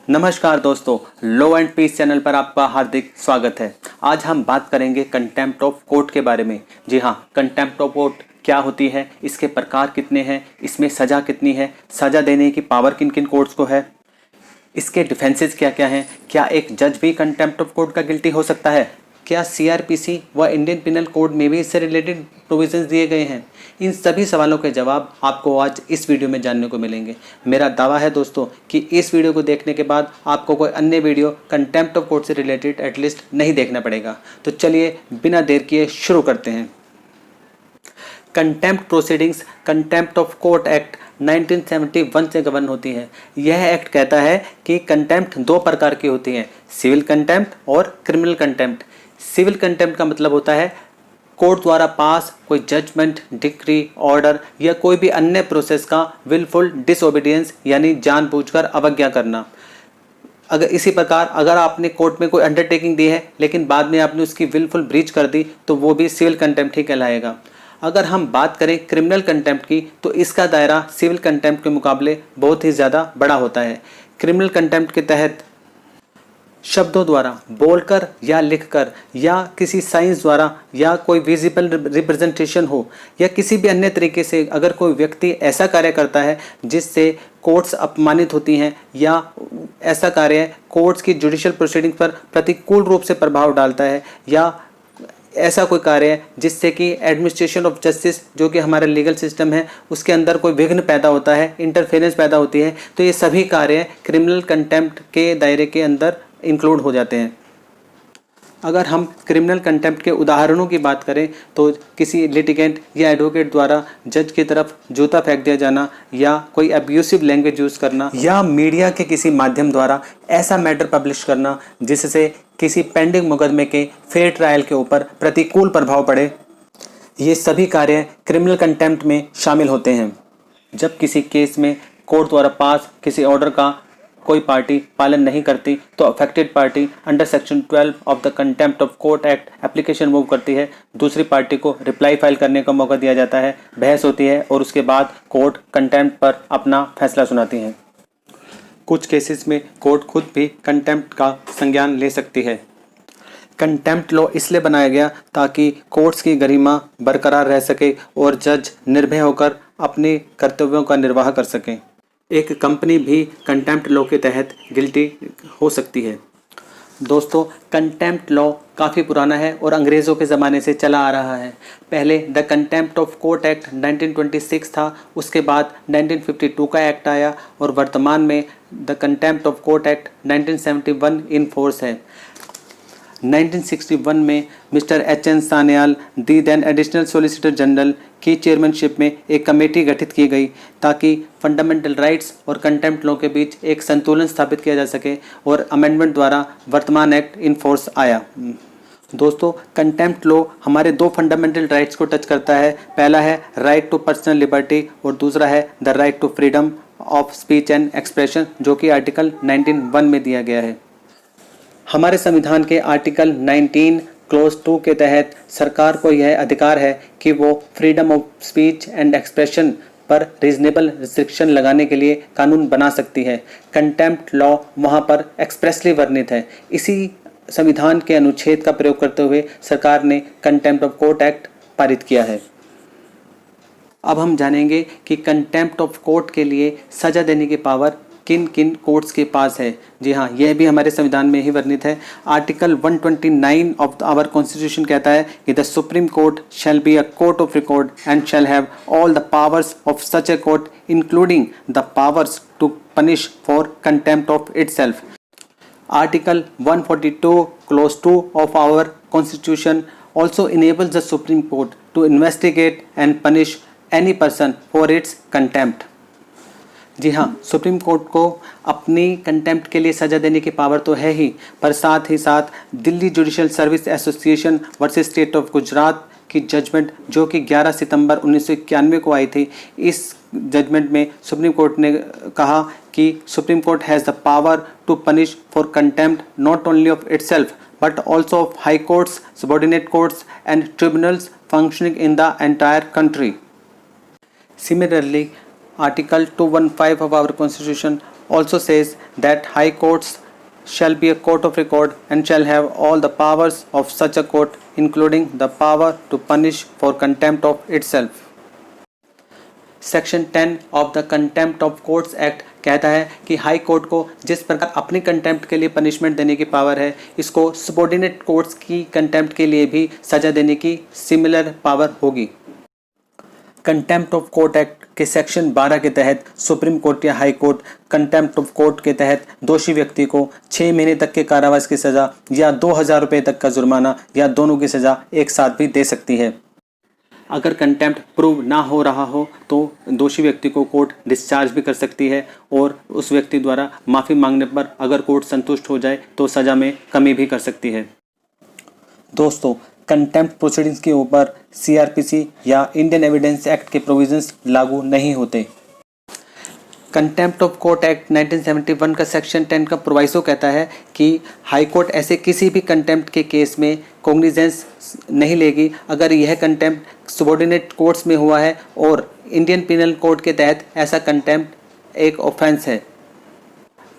नमस्कार दोस्तों, law and piece channel पर आपका हार्दिक स्वागत है। आज हम बात करेंगे कंटेम्प्ट ऑफ कोर्ट के बारे में। जी हाँ, कंटेम्प्ट ऑफ कोर्ट क्या होती है, इसके प्रकार कितने हैं, इसमें सज़ा कितनी है, सज़ा देने की पावर किन किन कोर्ट्स को है, इसके डिफेंसेस क्या क्या हैं, क्या एक जज भी कंटेम्प्ट ऑफ कोर्ट का गिल्टी हो सकता है, क्या सीआरपीसी व इंडियन पिनल कोड में भी इससे रिलेटेड प्रोविजंस दिए गए हैं। इन सभी सवालों के जवाब आपको आज इस वीडियो में जानने को मिलेंगे। मेरा दावा है दोस्तों कि इस वीडियो को देखने के बाद आपको कोई अन्य वीडियो कंटेम्प्ट ऑफ कोर्ट से रिलेटेड एटलीस्ट नहीं देखना पड़ेगा। तो चलिए बिना देर किए शुरू करते हैं। Contempt proceedings contempt of court act 1971 से गवर्न होती है। यह एक्ट कहता है कि कंटेम्प्ट दो प्रकार की होती हैं, सिविल कंटेम्प्ट और क्रिमिनल कंटेम्प्ट। सिविल कंटेम्प्ट का मतलब होता है कोर्ट द्वारा पास कोई जजमेंट, डिक्री, ऑर्डर या कोई भी अन्य प्रोसेस का विलफुल डिसओबीडियंस यानी जानबूझकर अवज्ञा करना। अगर इसी प्रकार अगर आपने कोर्ट में कोई अंडरटेकिंग दी है लेकिन बाद में आपने उसकी विलफुल ब्रीच कर दी तो वो भी सिविल कंटेम्प्ट ही कहलाएगा। अगर हम बात करें क्रिमिनल कंटेम्प्ट की तो इसका दायरा सिविल कंटेम्प्ट के मुकाबले बहुत ही ज़्यादा बड़ा होता है। क्रिमिनल कंटेम्प्ट के तहत शब्दों द्वारा, बोलकर या लिखकर या किसी साइंस द्वारा या कोई विजिबल रिप्रेजेंटेशन हो या किसी भी अन्य तरीके से अगर कोई व्यक्ति ऐसा कार्य करता है जिससे कोर्ट्स अपमानित होती हैं या ऐसा कार्य कोर्ट्स की जुडिशियल प्रोसीडिंग पर प्रतिकूल रूप से प्रभाव डालता है या ऐसा कोई कार्य है जिससे कि एडमिनिस्ट्रेशन ऑफ जस्टिस जो कि हमारा लीगल सिस्टम है उसके अंदर कोई विघ्न पैदा होता है, इंटरफेरेंस पैदा होती है, तो ये सभी कार्य क्रिमिनल कंटेम्प्ट के दायरे के अंदर इंक्लूड हो जाते हैं। अगर हम क्रिमिनल कंटेम्प्ट के उदाहरणों की बात करें तो किसी लिटिगेंट या एडवोकेट द्वारा जज की तरफ जूता फेंक दिया जाना या कोई अब्यूसिव लैंग्वेज यूज़ करना या मीडिया के किसी माध्यम द्वारा ऐसा मैटर पब्लिश करना जिससे किसी पेंडिंग मुकदमे के फेयर ट्रायल के ऊपर प्रतिकूल प्रभाव पड़े, ये सभी कार्य क्रिमिनल कंटेम्प्ट में शामिल होते हैं। जब किसी केस में कोर्ट द्वारा पास किसी ऑर्डर का कोई पार्टी पालन नहीं करती तो affected party under section 12 of the contempt of court act application move करती है। दूसरी पार्टी को रिप्लाई फाइल करने का मौका दिया जाता है, बहस होती है और उसके बाद कोर्ट कंटेम्प्ट पर अपना फैसला सुनाती है। कुछ केसेस में कोर्ट खुद भी कंटेम्प्ट का संज्ञान ले सकती है। कंटेम्प्ट लॉ इसलिए बनाया गया ताकि कोर्ट्स की गरिमा बरकरार रह सके और जज निर्भय होकर अपने कर्तव्यों का निर्वाह कर सकें। एक कंपनी भी कंटेम्प्ट लॉ के तहत गिल्टी हो सकती है। दोस्तों, कंटेम्प्ट लॉ काफ़ी पुराना है और अंग्रेज़ों के ज़माने से चला आ रहा है। पहले the contempt of court act 1926 था, उसके बाद 1952 का एक्ट आया और वर्तमान में the contempt of court act 1971 in force है। 1961 में मिस्टर एच.एन. सान्याल दी देन एडिशनल सॉलिसिटर जनरल की चेयरमैनशिप में एक कमेटी गठित की गई ताकि फंडामेंटल राइट्स और कंटेम्प्ट लॉ के बीच एक संतुलन स्थापित किया जा सके और अमेंडमेंट द्वारा वर्तमान एक्ट इन फोर्स आया। दोस्तों, कंटेम्प्ट लॉ हमारे दो फंडामेंटल राइट्स को टच करता है। पहला है राइट टू पर्सनल लिबर्टी और दूसरा है the right to freedom of speech and expression जो कि आर्टिकल 19(1) में दिया गया है। हमारे संविधान के आर्टिकल 19 क्लोज 2 के तहत सरकार को यह अधिकार है कि वो freedom of speech and expression पर रीजनेबल रिस्ट्रिक्शन लगाने के लिए कानून बना सकती है। कंटेम्प्ट लॉ वहाँ पर एक्सप्रेसली वर्णित है। इसी संविधान के अनुच्छेद का प्रयोग करते हुए सरकार ने कंटेम्प्ट ऑफ कोर्ट एक्ट पारित किया है। अब हम जानेंगे कि कंटेम्प्ट ऑफ कोर्ट के लिए सजा देने की पावर किन किन कोर्ट्स के पास है। जी हाँ, यह भी हमारे संविधान में ही वर्णित है। आर्टिकल 129 ऑफ आवर कॉन्स्टिट्यूशन कहता है कि the supreme court shall be a court of record and shall have all the powers of such a court including the powers to punish for contempt of itself. Article 142 clause 2 of our constitution also enables the Supreme Court to investigate and punish any person for its contempt। जी हाँ, supreme court को अपनी contempt के लिए सज़ा देने की power तो है ही, पर साथ ही साथ Delhi judicial service association versus state of Gujarat की जजमेंट जो कि 11 सितंबर 1991 को आई थी, इस जजमेंट में सुप्रीम कोर्ट ने कहा कि supreme court has the power to punish for contempt not only of itself but also of high courts, subordinate courts and tribunals functioning in the entire country. Similarly, Article 215 of our Constitution also says that high courts shall be a court of record and shall have all the powers of such a court, including the power to punish for contempt of itself. Section 10 of the contempt of courts act कहता है कि high court को जिस प्रकार अपनी contempt के लिए punishment देने की पावर है, इसको सबऑर्डिनेट कोर्ट्स की कंटेम्प्ट के लिए भी सजा देने की सिमिलर पावर होगी। कंटेम्प्ट ऑफ कोर्ट एक्ट के सेक्शन 12 के तहत सुप्रीम कोर्ट या high court contempt of court के तहत दोषी व्यक्ति को 6 महीने तक के कारावास की सज़ा या 2000 रुपये तक का जुर्माना या दोनों की सज़ा एक साथ भी दे सकती है। अगर कंटेम्प्ट प्रूव ना हो रहा हो तो दोषी व्यक्ति को कोर्ट डिस्चार्ज भी कर सकती है और उस व्यक्ति द्वारा माफ़ी मांगने पर अगर कोर्ट संतुष्ट हो जाए तो सज़ा में कमी भी कर सकती है। दोस्तों, कंटेम्प्ट प्रोसीडिंग्स के ऊपर सीआरपीसी या इंडियन एविडेंस एक्ट के प्रोविजंस लागू नहीं होते। कंटेम्प्ट ऑफ कोर्ट एक्ट 1971 का सेक्शन 10 का प्रोवाइसो कहता है कि हाई कोर्ट ऐसे किसी भी कंटेम्प्ट के केस में कॉग्निजेंस नहीं लेगी अगर यह कंटेम्प्ट सबऑर्डिनेट कोर्ट्स में हुआ है और इंडियन पिनल कोड के तहत ऐसा कंटेम्प्ट एक ऑफेंस है।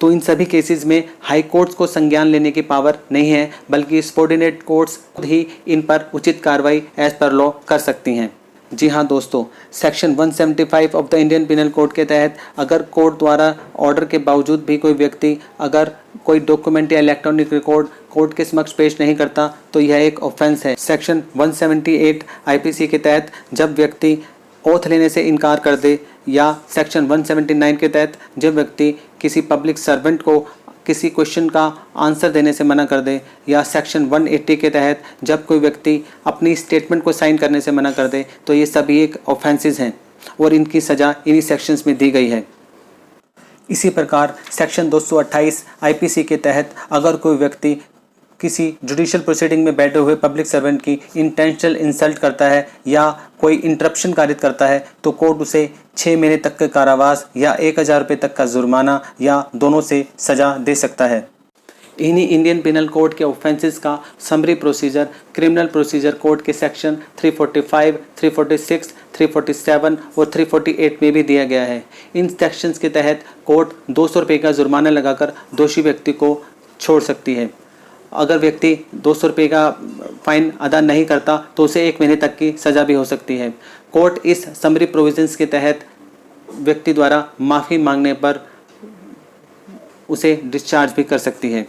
तो इन सभी केसेस में हाई कोर्ट्स को संज्ञान लेने की पावर नहीं है, बल्कि सबऑर्डिनेट कोर्ट्स खुद ही इन पर उचित कार्रवाई एज पर लॉ कर सकती हैं। जी हाँ दोस्तों, section 175 of the Indian penal code के तहत अगर कोर्ट द्वारा ऑर्डर के बावजूद भी कोई व्यक्ति अगर कोई डॉक्यूमेंट या इलेक्ट्रॉनिक रिकॉर्ड कोर्ट के समक्ष पेश नहीं करता तो यह एक ऑफेंस है। सेक्शन 178 आईपीसी के तहत जब व्यक्ति ओथ लेने से इनकार कर दे या सेक्शन 179 के तहत जब व्यक्ति किसी पब्लिक सर्वेंट को किसी क्वेश्चन का आंसर देने से मना कर दे या सेक्शन 180 के तहत जब कोई व्यक्ति अपनी स्टेटमेंट को साइन करने से मना कर दे तो ये सभी एक ऑफेंसेस हैं और इनकी सज़ा इन्हीं सेक्शंस में दी गई है। इसी प्रकार सेक्शन 228 आईपीसी के तहत अगर कोई व्यक्ति किसी जुडिशियल प्रोसीडिंग में बैठे हुए पब्लिक सर्वेंट की इंटेंशनल इंसल्ट करता है या कोई इंटरप्शन कारित करता है तो कोर्ट उसे 6 महीने तक के कारावास या 1000 रुपये तक का जुर्माना या दोनों से सजा दे सकता है। इन्हीं इंडियन पिनल कोड के ऑफेंसेस का summary procedure criminal procedure code के सेक्शन 345, 346, 347 और 348 में भी दिया गया है। इन सेक्शंस के तहत कोर्ट 200 रुपये का जुर्माना लगाकर दोषी व्यक्ति को छोड़ सकती है। अगर व्यक्ति 200 रुपये का फाइन अदा नहीं करता तो उसे 1 महीने तक की सज़ा भी हो सकती है। कोर्ट इस समरी प्रोविजंस के तहत व्यक्ति द्वारा माफ़ी मांगने पर उसे डिस्चार्ज भी कर सकती है।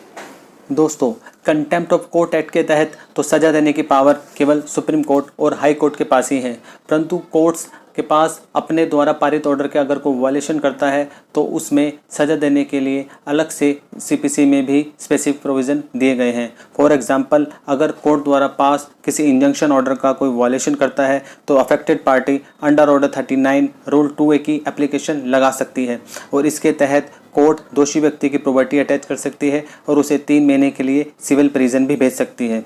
दोस्तों, कंटेम्प्ट ऑफ कोर्ट एक्ट के तहत तो सज़ा देने की पावर केवल सुप्रीम कोर्ट और हाई कोर्ट के पास ही है, परंतु कोर्ट्स के पास अपने द्वारा पारित ऑर्डर के अगर कोई वायलेशन करता है तो उसमें सज़ा देने के लिए अलग से सीपीसी में भी स्पेसिफिक प्रोविज़न दिए गए हैं। फॉर एग्जांपल, अगर कोर्ट द्वारा पास किसी इंजंक्शन ऑर्डर का कोई वायलेशन करता है तो affected party under order 39 rule 2A की एप्लीकेशन लगा सकती है और इसके तहत कोर्ट दोषी व्यक्ति की प्रॉपर्टी अटैच कर सकती है और उसे 3 महीने के लिए सिविल प्रिजन भी भेज सकती है।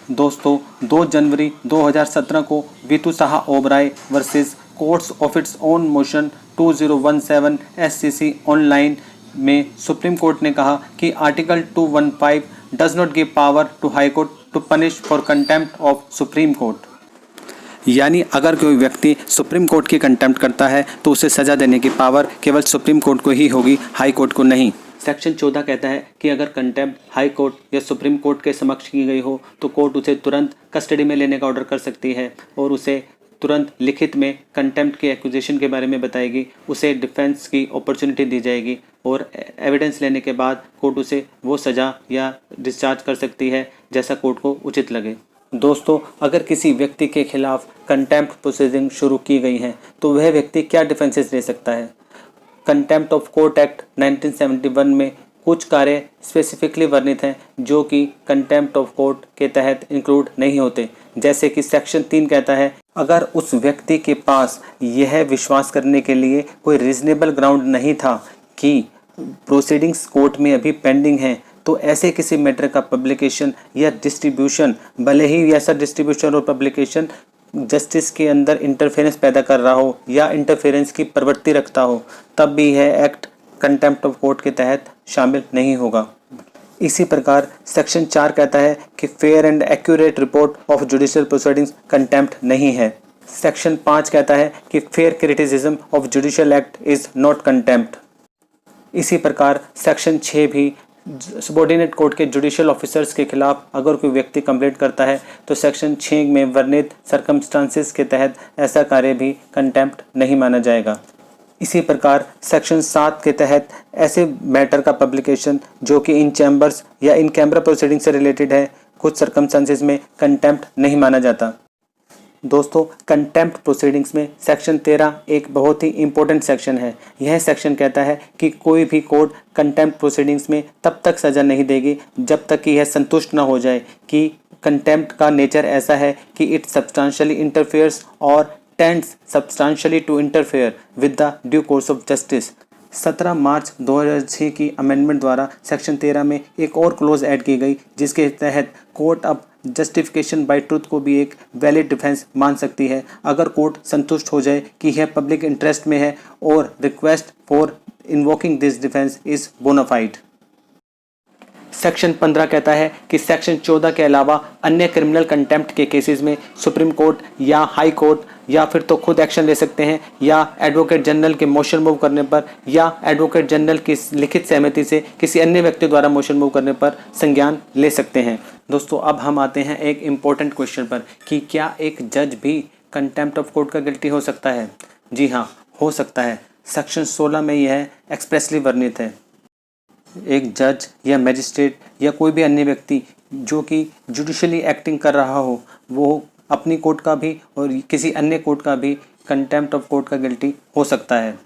दोस्तों, 2 जनवरी 2017 को Vitu Saha Oberai versus courts of its own motion 2017 SCC online में सुप्रीम कोर्ट ने कहा कि article 215 does not give power to high court to punish for contempt of Supreme Court. यानी अगर कोई व्यक्ति सुप्रीम कोर्ट की कंटेम्प्ट करता है तो उसे सज़ा देने की पावर केवल सुप्रीम कोर्ट को ही होगी, हाई कोर्ट को नहीं। सेक्शन 14 कहता है कि अगर कंटेम्प्ट हाई कोर्ट या सुप्रीम कोर्ट के समक्ष की गई हो तो कोर्ट उसे तुरंत कस्टडी में लेने का ऑर्डर कर सकती है और उसे तुरंत लिखित में कंटेम्प्ट के एक्यूजेशन के बारे में बताएगी, उसे डिफेंस की अपॉर्चुनिटी दी जाएगी और एविडेंस लेने के बाद कोर्ट उसे वो सज़ा या डिस्चार्ज कर सकती है जैसा कोर्ट को उचित लगे। दोस्तों, अगर किसी व्यक्ति के खिलाफ कंटेम्प्ट प्रोसीडिंग शुरू की गई है तो वह व्यक्ति क्या डिफेंसेस ले सकता है। कंटेम्प्ट ऑफ कोर्ट एक्ट 1971 में कुछ कार्य स्पेसिफिकली वर्णित हैं जो कि कंटेम्प्ट ऑफ कोर्ट के तहत इंक्लूड नहीं होते, जैसे कि सेक्शन 3 कहता है अगर उस व्यक्ति के पास यह विश्वास करने के लिए कोई रीजनेबल ग्राउंड नहीं था कि प्रोसीडिंग्स कोर्ट में अभी पेंडिंग हैं तो ऐसे किसी मैटर का पब्लिकेशन या डिस्ट्रीब्यूशन, भले ही ऐसा डिस्ट्रीब्यूशन और पब्लिकेशन जस्टिस के अंदर इंटरफेरेंस पैदा कर रहा हो या इंटरफेरेंस की प्रवृत्ति रखता हो, तब भी यह एक्ट कंटेम्प्ट ऑफ कोर्ट के तहत शामिल नहीं होगा। इसी प्रकार सेक्शन 4 कहता है कि fair and accurate report of judicial proceedings contempt नहीं है। सेक्शन 5 कहता है कि fair criticism of judicial act is not contempt. इसी प्रकार सेक्शन 6 भी सबॉर्डिनेट कोर्ट के जुडिशियल ऑफिसर्स के खिलाफ अगर कोई व्यक्ति कंप्लेंट करता है तो सेक्शन 6 में वर्णित सर्कमस्टांसेस के तहत ऐसा कार्य भी कंटेम्प्ट नहीं माना जाएगा। इसी प्रकार सेक्शन 7 के तहत ऐसे मैटर का पब्लिकेशन जो कि इन चैम्बर्स या इन कैमरा प्रोसीडिंग से रिलेटेड है, कुछ सर्कमस्टांसेस में कंटेम्प्ट नहीं माना जाता। दोस्तों, कंटेम्प्ट प्रोसीडिंग्स में सेक्शन 13 एक बहुत ही इंपॉर्टेंट सेक्शन है। यह सेक्शन कहता है कि कोई भी कोर्ट कंटेम्प्ट प्रोसीडिंग्स में तब तक सज़ा नहीं देगी जब तक कि यह संतुष्ट न हो जाए कि कंटेम्प्ट का नेचर ऐसा है कि इट सब्सटेंशियली इंटरफेयर्स और tends substantially to interfere with the due course of justice. 17 March 2006 की अमेंडमेंट द्वारा सेक्शन 13 में एक और क्लोज ऐड की गई जिसके तहत कोर्ट अब जस्टिफिकेशन बाय ट्रूथ को भी एक वैलिड डिफेंस मान सकती है अगर कोर्ट संतुष्ट हो जाए कि यह पब्लिक इंटरेस्ट में है और request for invoking this defence is bona fide. Section 15 कहता है कि सेक्शन 14 के अलावा अन्य क्रिमिनल कंटेम्प्ट के केसेस में सुप्रीम कोर्ट या हाई कोर्ट या फिर तो खुद एक्शन ले सकते हैं या एडवोकेट जनरल के मोशन मूव करने पर या एडवोकेट जनरल की लिखित सहमति से किसी अन्य व्यक्ति द्वारा मोशन मूव करने पर संज्ञान ले सकते हैं। दोस्तों, अब हम आते हैं एक इम्पोर्टेंट क्वेश्चन पर कि क्या एक जज भी कंटेम्प्ट ऑफ कोर्ट का गिल्टी हो सकता है? जी हाँ, हो सकता है। सेक्शन 16 में यह एक्सप्रेसली वर्णित है। एक जज या मैजिस्ट्रेट या कोई भी अन्य व्यक्ति जो कि जुडिशली एक्टिंग कर रहा हो वो अपनी कोर्ट का भी और किसी अन्य कोर्ट का भी कंटेम्प्ट ऑफ कोर्ट का गिल्टी हो सकता है।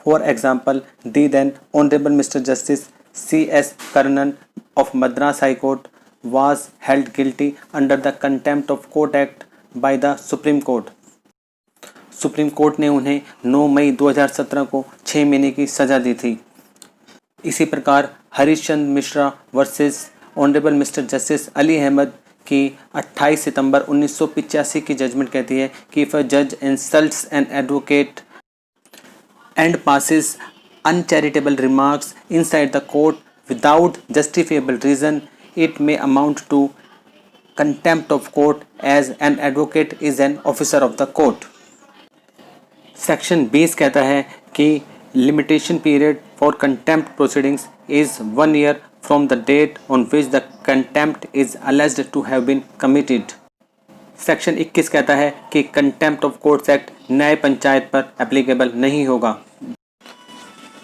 For example, the then honourable mister justice C.S. Karnan of Madras high court was held guilty under the contempt of court act by the supreme court. Supreme Court ने उन्हें 9 मई 2017 को 6 महीने की सज़ा दी थी। इसी प्रकार Harishchandra Mishra versus honourable mister justice Ali Ahmad की 28 सितंबर 1985 की जजमेंट कहती है कि इफ अ जज insults an advocate and passes uncharitable remarks inside the court without justifiable reason it may amount to contempt of court as an advocate is an officer of the court। Section 20 कहता है कि limitation period for contempt proceedings is 1 year from the date on which the contempt is alleged to have been committed। Section 21 कहता है कि contempt of courts act न्याय पंचायत पर applicable नहीं होगा।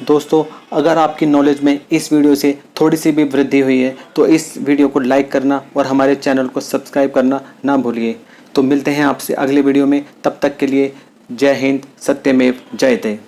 दोस्तों, अगर आपकी नॉलेज में इस वीडियो से थोड़ी सी भी वृद्धि हुई है तो इस वीडियो को लाइक करना और हमारे चैनल को सब्सक्राइब करना ना भूलिए। तो मिलते हैं आपसे अगले वीडियो में, तब तक के लिए जय हिंद, सत्यमेव जयते।